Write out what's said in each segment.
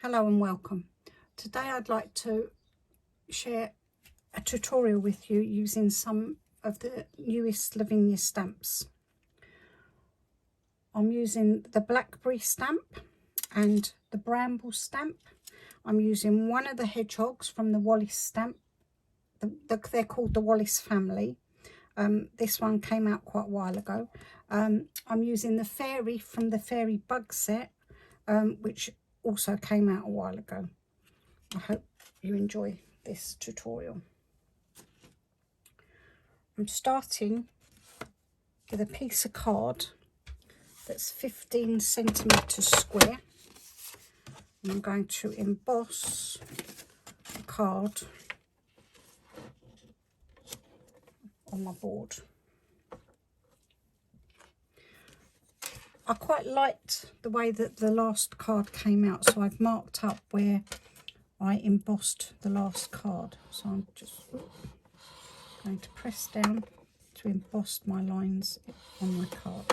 Hello and welcome. Today I'd like to share a tutorial with you using some of the newest Lavinia stamps. I'm using the blackberry stamp and the bramble stamp. I'm using one of the hedgehogs from the Wallace stamp. They're called the Wallace family. This one came out quite a while ago. I'm using the fairy from the fairy bug set, which also came out a while ago. I hope you enjoy this tutorial. I'm starting with a piece of card that's 15 centimetres square. And I'm going to emboss the card on my board. I quite liked the way that the last card came out, so I've marked up where I embossed the last card. So I'm just going to press down to emboss my lines on my card.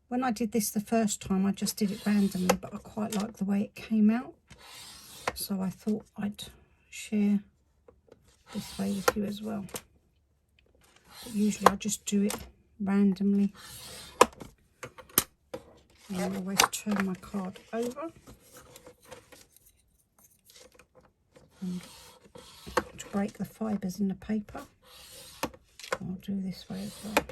When I did this the first time, I just did it randomly, but I quite like the way it came out. So I thought I'd share this way with you as well. But usually I just do it randomly. And I always turn my card over. And to break the fibres in the paper, I'll do this way as well.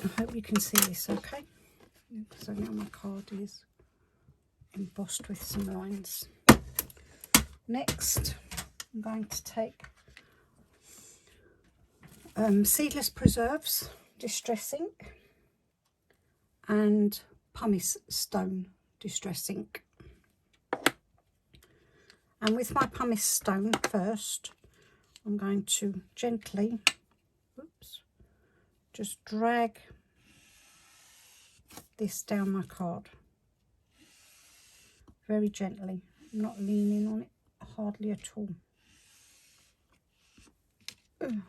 I hope you can see this okay. So now my card is embossed with some lines. Next, I'm going to take Seedless Preserves Distress Ink and Pumice Stone Distress Ink. And with my pumice stone first, I'm going to gently, just drag this down my card. Very gently. I'm not leaning on it hardly at all. I'm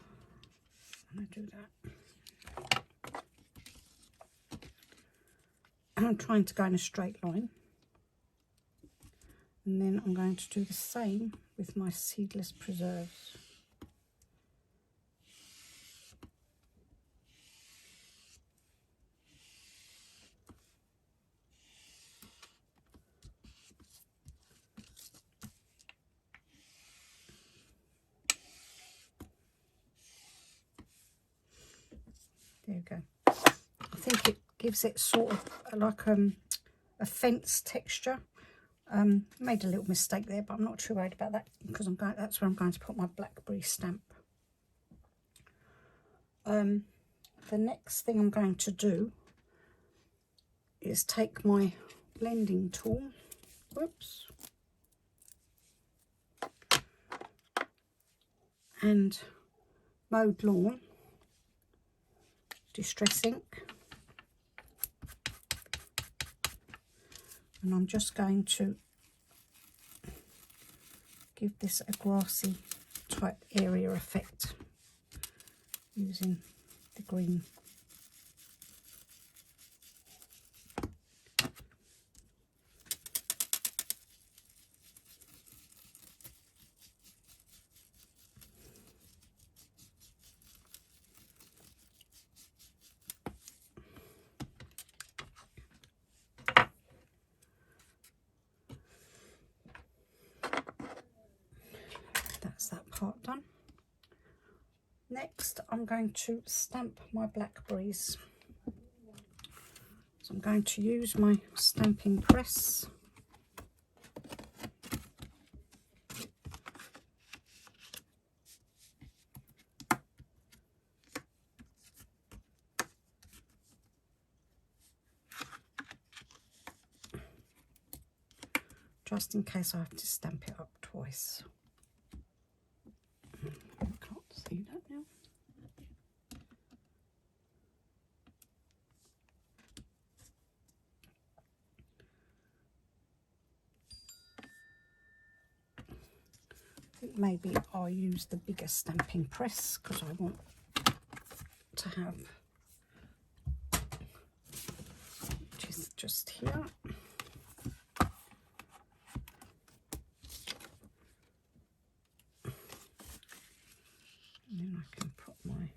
going to do that. And I'm trying to go in a straight line. And then I'm going to do the same with my Seedless Preserves. There you go. I think it gives it sort of like a fence texture. Made a little mistake there, but I'm not too worried about that because that's where I'm going to put my blackberry stamp. The next thing I'm going to do is take my blending tool, and Mowed Lawn Distress Ink, and I'm just going to give this a grassy type area effect using the green. That's that part done. Next, I'm going to stamp my blackberries. So I'm going to use my stamping press. Just in case I have to stamp it up twice. I can't see that now. think maybe I'll use the bigger stamping press because I want to have, which is just here. And then I can put my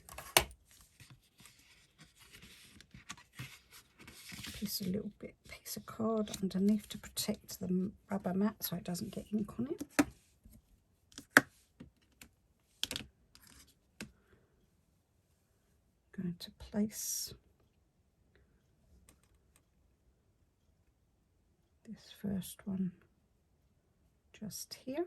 piece of card underneath to protect the rubber mat so it doesn't get ink on it. Going to place this first one just here.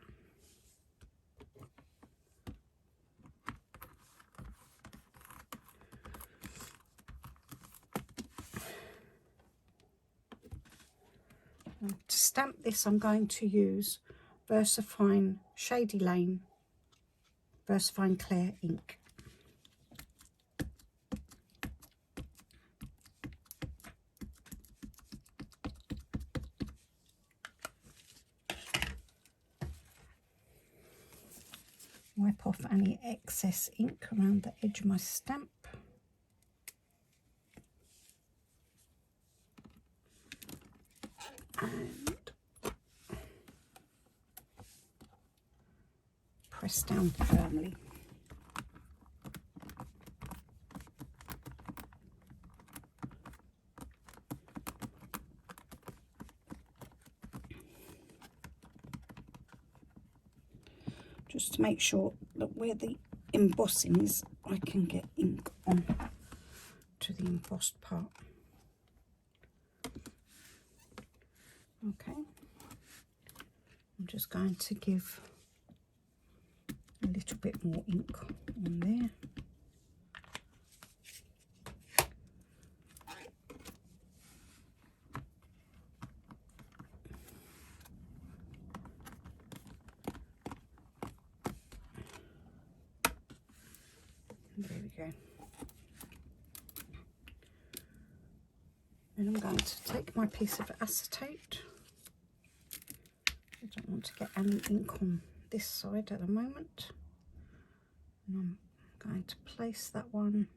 And to stamp this, I'm going to use VersaFine Shady Lane VersaFine Clear ink. Wipe off any excess ink around the edge of my stamp. And press down firmly. Just to make sure that where the embossing is, I can get ink on to the embossed part. Okay, I'm just going to give a little bit more ink on there. There we go. Then I'm going to take my piece of acetate. I don't want to get any ink on this side at the moment. And I'm going to place that one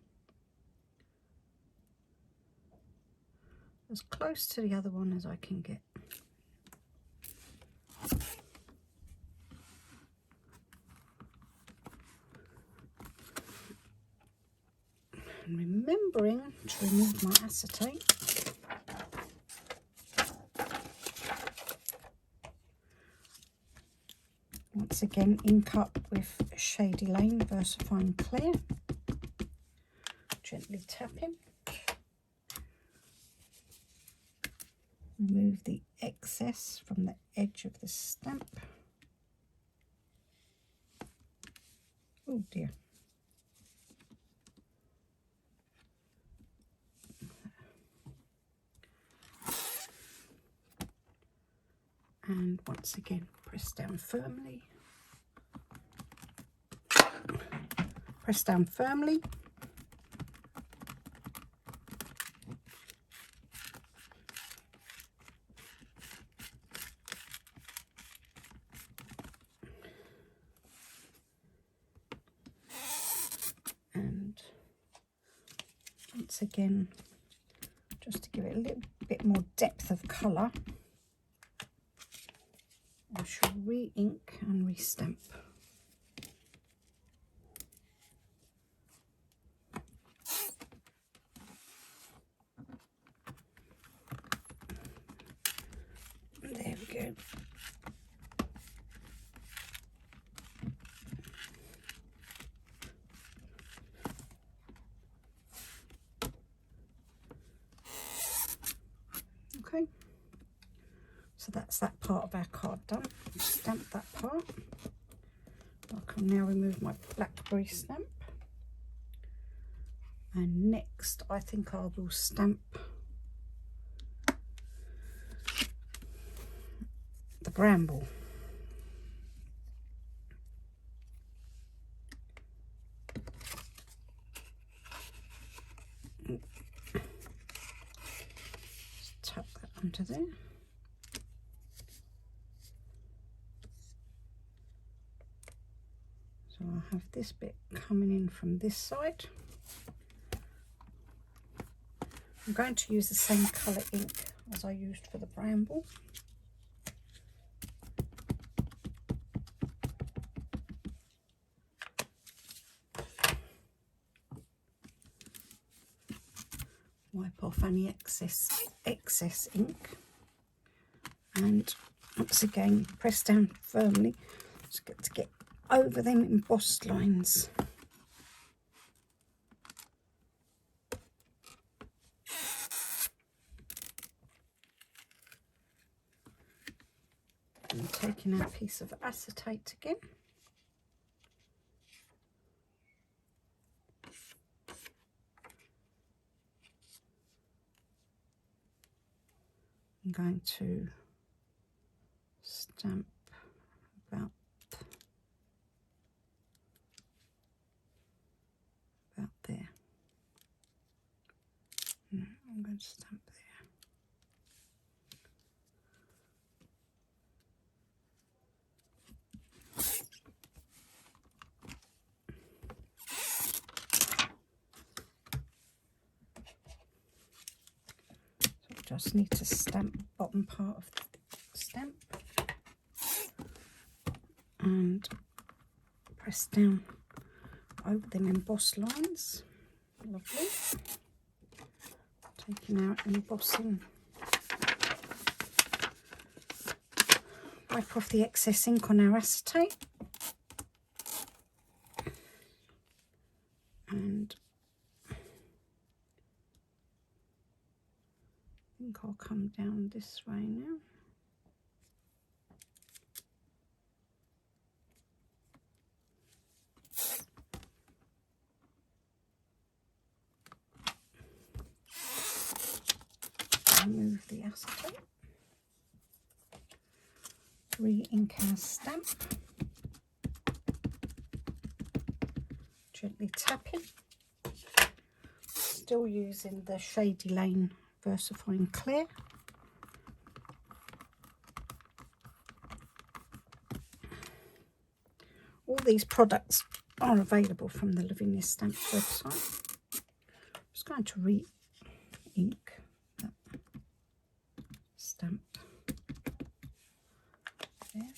as close to the other one as I can get. And remembering to remove my acetate. Once again, ink up with Shady Lane VersaFine Clear. Gently tapping. Remove the excess from the edge of the stamp. Oh dear. And once again, press down firmly. Press down firmly. And once again, just to give it a little bit more depth of colour, I shall re-ink and re-stamp. There we go. Okay. So that's that part of our card done. Stamp that part. I can now remove my blackberry stamp. And next, I think I will stamp the bramble. Just tuck that under there. have this bit coming in from this side. I'm going to use the same colour ink as I used for the bramble. Wipe off any excess ink, and once again press down firmly to get over them embossed lines. And taking our piece of acetate again. I'm going to stamp about there. No, I'm going to stamp there. Just need to stamp the bottom part of the stamp and press down over them embossed lines. Lovely. Taking out embossing. Wipe off the excess ink on our acetate. And I think I'll come down this way now. Remove the acetate. Re-ink our stamp. Gently tapping. Still using the Shady Lane VersaFine Clear. All these products are available from the Lavinia Stamps website. I'm just going to re-ink that stamp there.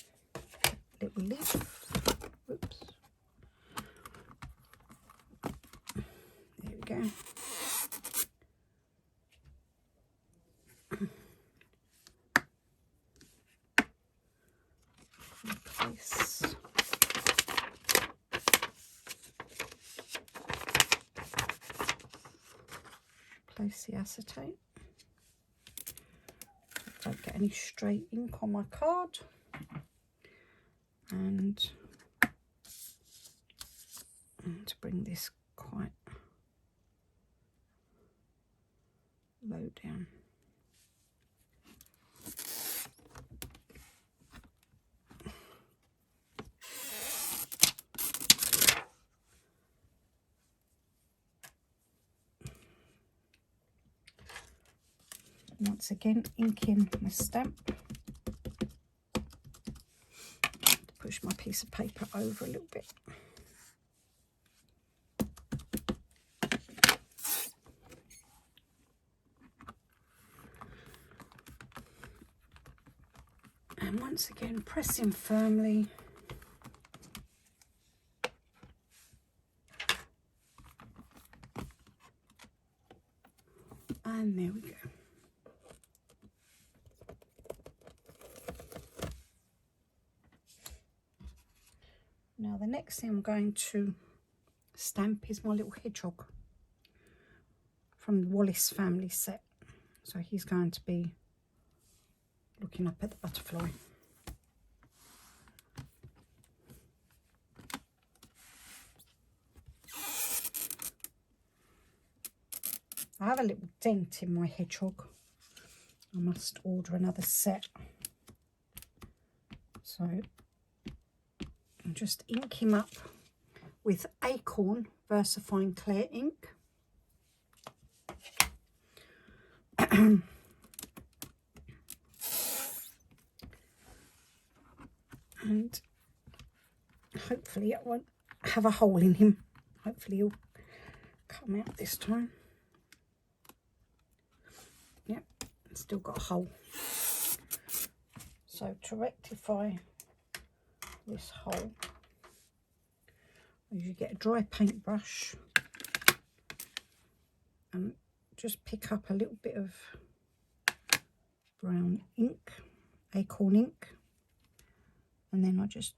Little lift. Whoops. There we go. Place the acetate. Don't get any stray ink on my card. And to bring this quite low down. Once again, inking my stamp. Push my piece of paper over a little bit. And once again, pressing firmly. And there we go. Now the next thing I'm going to stamp is my little hedgehog from the Wallace family set. So he's going to be looking up at the butterfly. I have a little dent in my hedgehog. I must order another set. So I'll just ink him up with Acorn VersaFine Clear ink. And hopefully it won't have a hole in him. Hopefully he'll come out this time. Yep, still got a hole. So to rectify this hole, you get a dry paintbrush and just pick up a little bit of brown ink, acorn ink, and then I just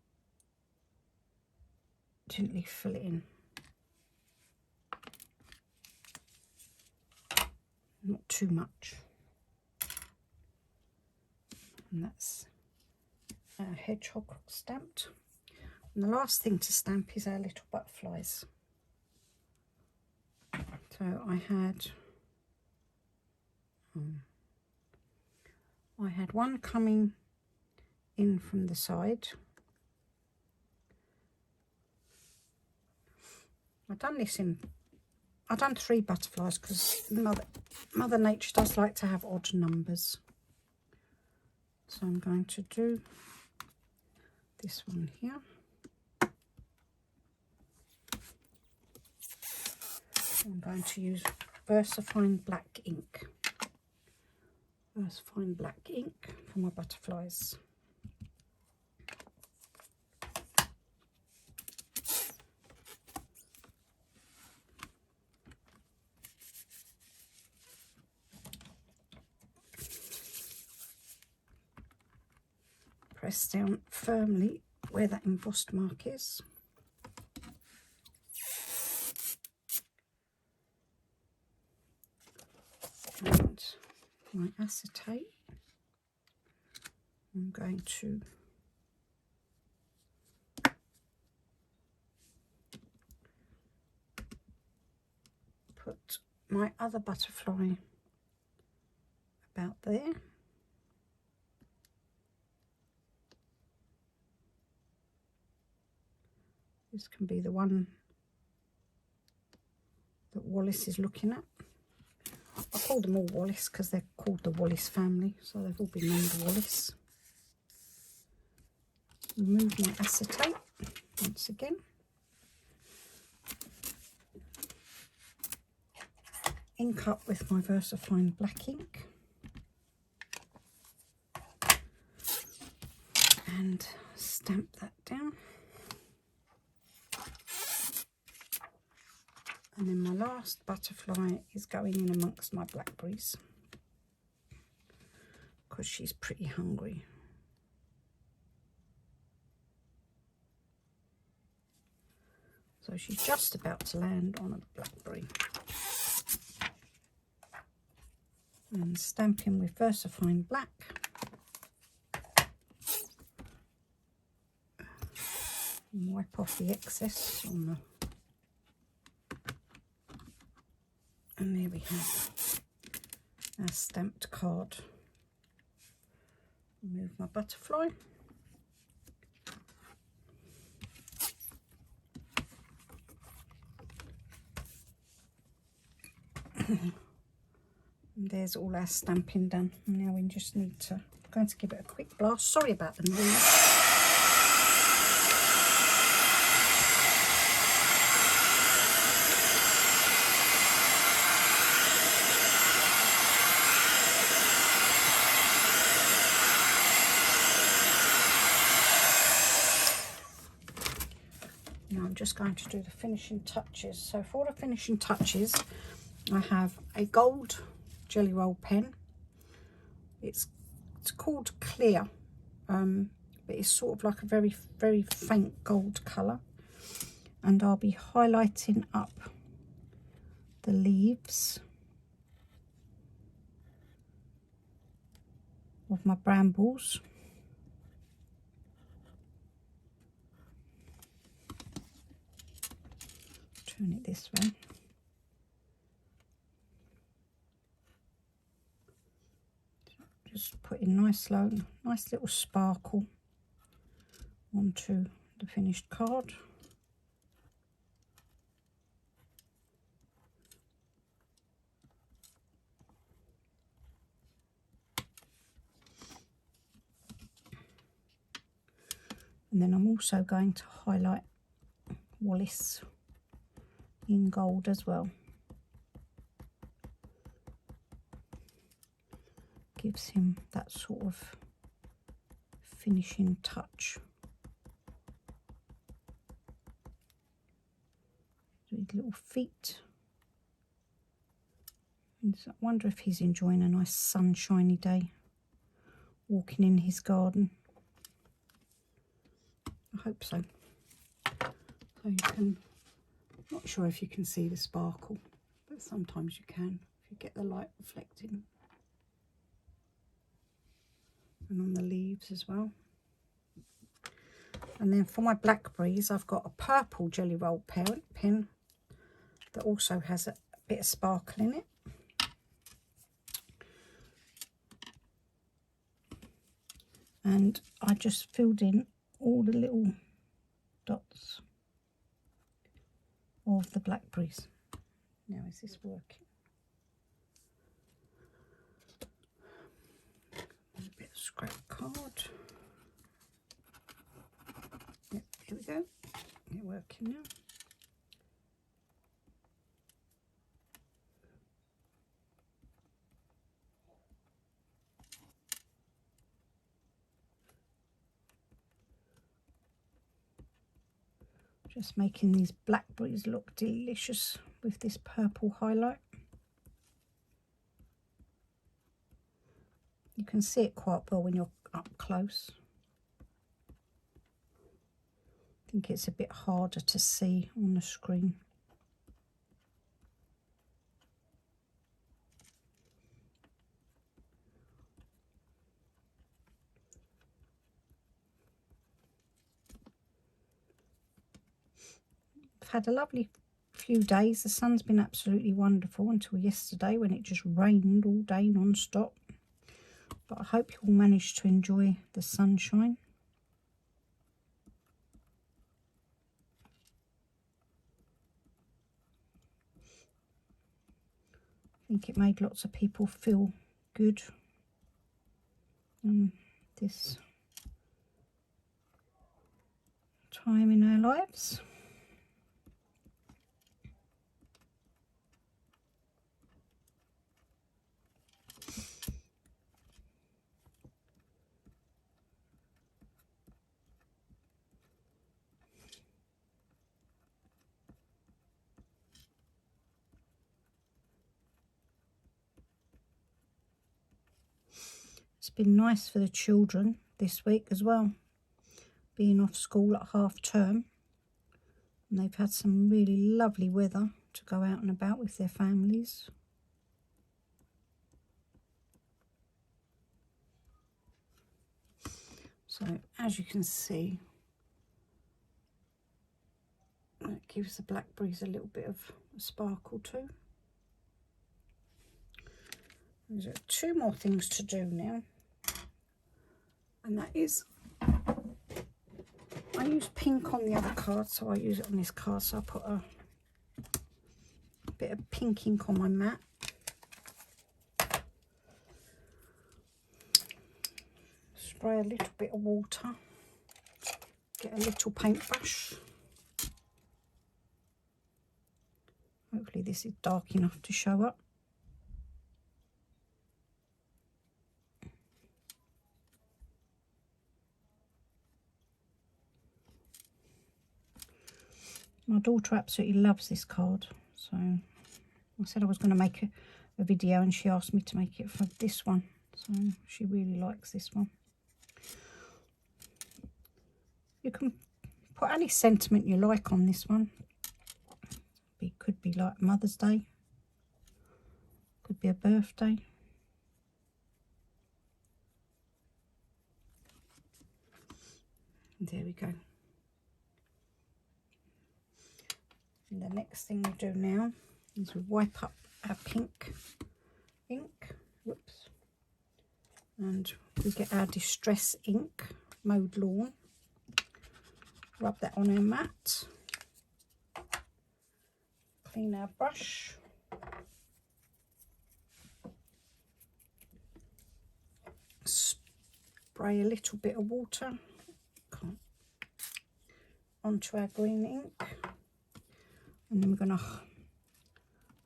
gently fill it in. Not too much. And that's our hedgehog stamped. And the last thing to stamp is our little butterflies. So I had one coming in from the side. I've done 3 butterflies because Mother Nature does like to have odd numbers. So I'm going to do this one here. I'm going to use VersaFine black ink. VersaFine black ink for my butterflies. Press down firmly where that embossed mark is. And my acetate, I'm going to put my other butterfly about there. This can be the one that Wallace is looking at. I call them all Wallace because they're called the Wallace family, so they've all been named Wallace. Remove my acetate once again. Ink up with my VersaFine black ink. And stamp that down. And then my last butterfly is going in amongst my blackberries because she's pretty hungry. So she's just about to land on a blackberry. And stamping with VersaFine black. And wipe off the excess on the... And there we have our stamped card. Remove my butterfly. And there's all our stamping done. Now we just need to, I'm going to give it a quick blast. Sorry about the noise. Now I'm just going to do the finishing touches. So for the finishing touches, I have a gold jelly roll pen. It's called Clear, but it's sort of like a very, very faint gold colour. And I'll be highlighting up the leaves of my brambles. Turn it this way. Just putting nice little sparkle onto the finished card. And then I'm also going to highlight Wallace in gold as well. Gives him that sort of finishing touch. His little feet. And I wonder if he's enjoying a nice sunshiny day, walking in his garden. I hope so. So you can, not sure if you can see the sparkle, but sometimes you can if you get the light reflecting. And on the leaves as well. And then for my blackberries, I've got a purple jelly roll pen that also has a bit of sparkle in it. And I just filled in all the little dots of the blackberries. Now, is this working? A bit of scrap card. Yep, here we go. It's working now. Just making these blackberries look delicious with this purple highlight. You can see it quite well when you're up close. I think it's a bit harder to see on the screen. I've had a lovely few days. The sun's been absolutely wonderful until yesterday when it just rained all day non-stop. But I hope you all managed to enjoy the sunshine. I think it made lots of people feel good this time in our lives. It's been nice for the children this week as well, being off school at half term. And they've had some really lovely weather to go out and about with their families. So as you can see, it gives the blackberries a little bit of sparkle too. There's two more things to do now. And that is, I use pink on the other card, so I use it on this card. So I put a bit of pink ink on my mat. Spray a little bit of water. Get a little paintbrush. Hopefully this is dark enough to show up. My daughter absolutely loves this card, so I said I was going to make a video and she asked me to make it for this one, so she really likes this one. You can put any sentiment you like on this one. It could be like Mother's Day, could be a birthday. And there we go. And the next thing we do now is we wipe up our pink ink, whoops, and we get our Distress ink, Mowed Lawn, rub that on our mat, clean our brush, spray a little bit of water onto our green ink. And then we're going to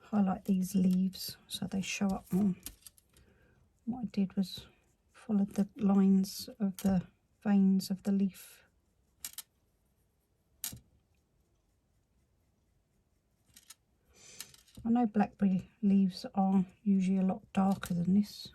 highlight these leaves so they show up more. What I did was followed the lines of the veins of the leaf. I know blackberry leaves are usually a lot darker than this.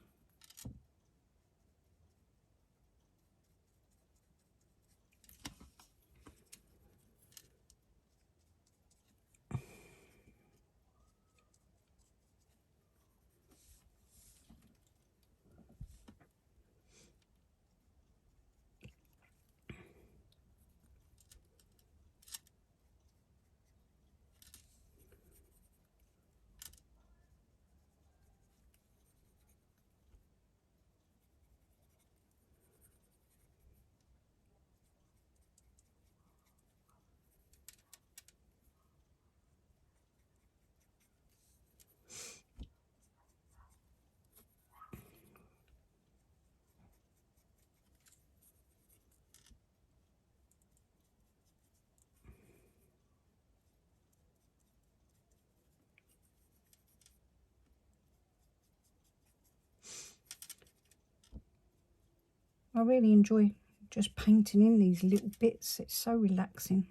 I really enjoy just painting in these little bits. It's so relaxing.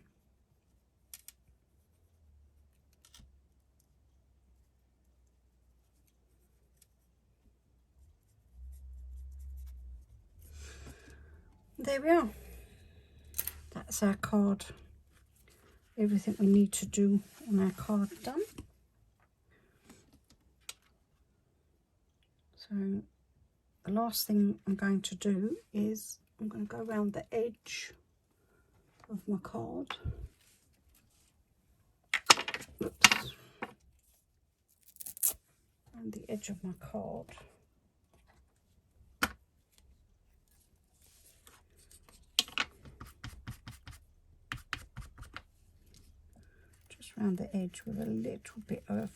There we are. That's our card. Everything we need to do on our card done. So the last thing I'm going to do is I'm going to go around the edge of my card. Oops. Around the edge of my card. Just around the edge with a little bit of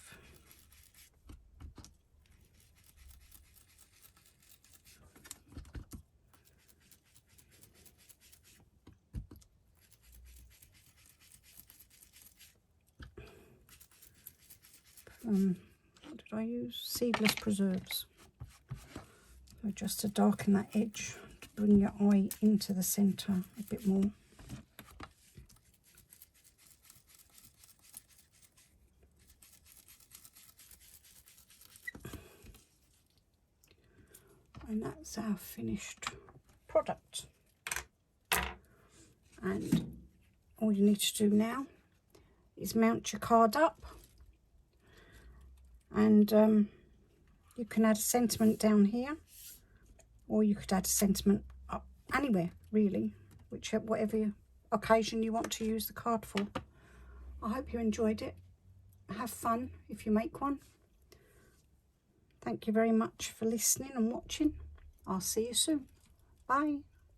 what did I use? Seedless preserves. So just to darken that edge, to bring your eye into the centre a bit more. And that's our finished product. And all you need to do now is mount your card up, and you can add a sentiment down here, or you could add a sentiment up anywhere really, whatever occasion you want to use the card for. I hope you enjoyed it. Have fun if you make one. Thank you very much for listening and watching. I'll see you soon. Bye.